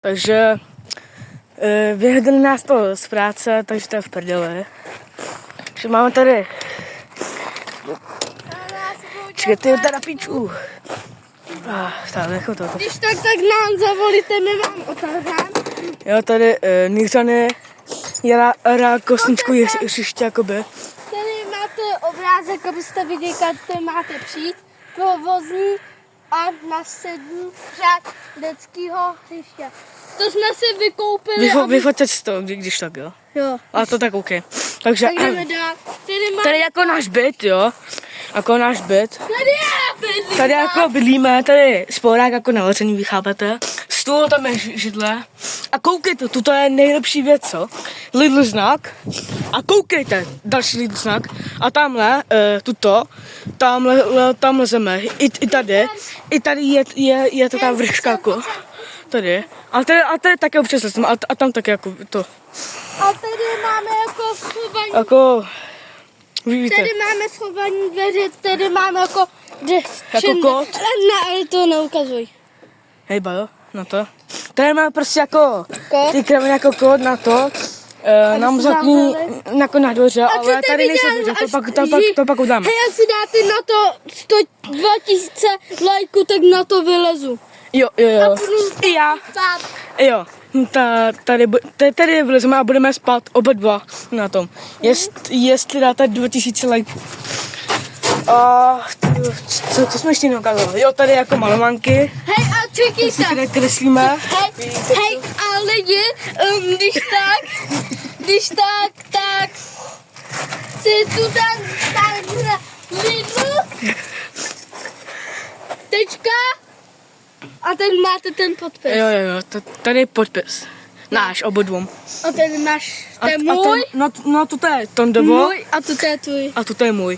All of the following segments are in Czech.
Takže vyhodili nás to z práce, takže to je v prdeli. Takže máme tady... Čekaj, ty teda píču. Tak, nechal to. Když tak nám zavolíte, my vám otevřeme. Jo, tady Nýřany, Jara Kosničku Jeřiště, jakoby. Tady máte obrázek, abyste viděli, kam máte přijít. Provozní a na sedmý řád dětského hřiště. To jsme si vykoupili. Vyfotět si to, když tak, jo. Jo. A to tak OK. Takže Tak jdeme dál. tady jako náš byt, jo. Jako náš byt. Tady já bydlím. Tady jako bydlíme, tady sporák jako nalezený, vy chápete. Stůl, tam je židle. A koukejte, tuto je nejlepší věc, co? Lidl znak. A koukejte, další Lidl znak. A tamhle, tamhle zeme. I tady je taková vrška, jako. Tady. A tady také občas jsem, a tam také jako to. A tady máme jako schovaní. Jako, víte. Tady máme schovaní dveře, tady máme jako Jako kód. Ale to neukazuj. Hejba, jo, na to. Tady máme prostě jako Kód. ty kraviny jako kód na to. Na muzakní, jako na dveře, ale tady nejsou dveře, to pak udáme. Hej, jak si dáte na to 102 000 lajků, tak na to vylezu. Jo. I já. Jo. Tady vylezeme a budeme spát oba dva na tom. Jestli dáte 2000 lajků. Co jsme ještě neukázali? Jo, tady jako malomanky. Hej, a čekejte. Které kreslíme. Hej, a lidi, když tak si tu tam Lidl, tečka, a ten máte ten podpis. Jo, tady je podpis. Náš, oba dvou. A ten máš, to je můj. No, to je Tondovo. Můj a to je tvůj. A toto je můj.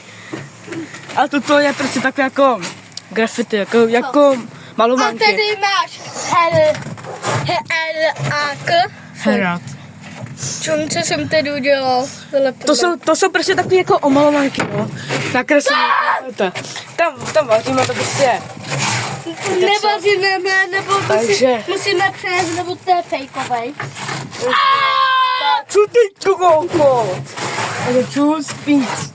A toto je prostě takové jako graffiti, jako malománky. A tady máš H-L-A-K. Herát. Čum, co jsem tady udělal? To jsou prostě takové jako omalománky, no. Nakreslené. Tam vaříme to prostě. Nevaříme, nebo Takže. musíme přenést, nebo to je fejkovej. Co ty čukouko? Takže čus, píc.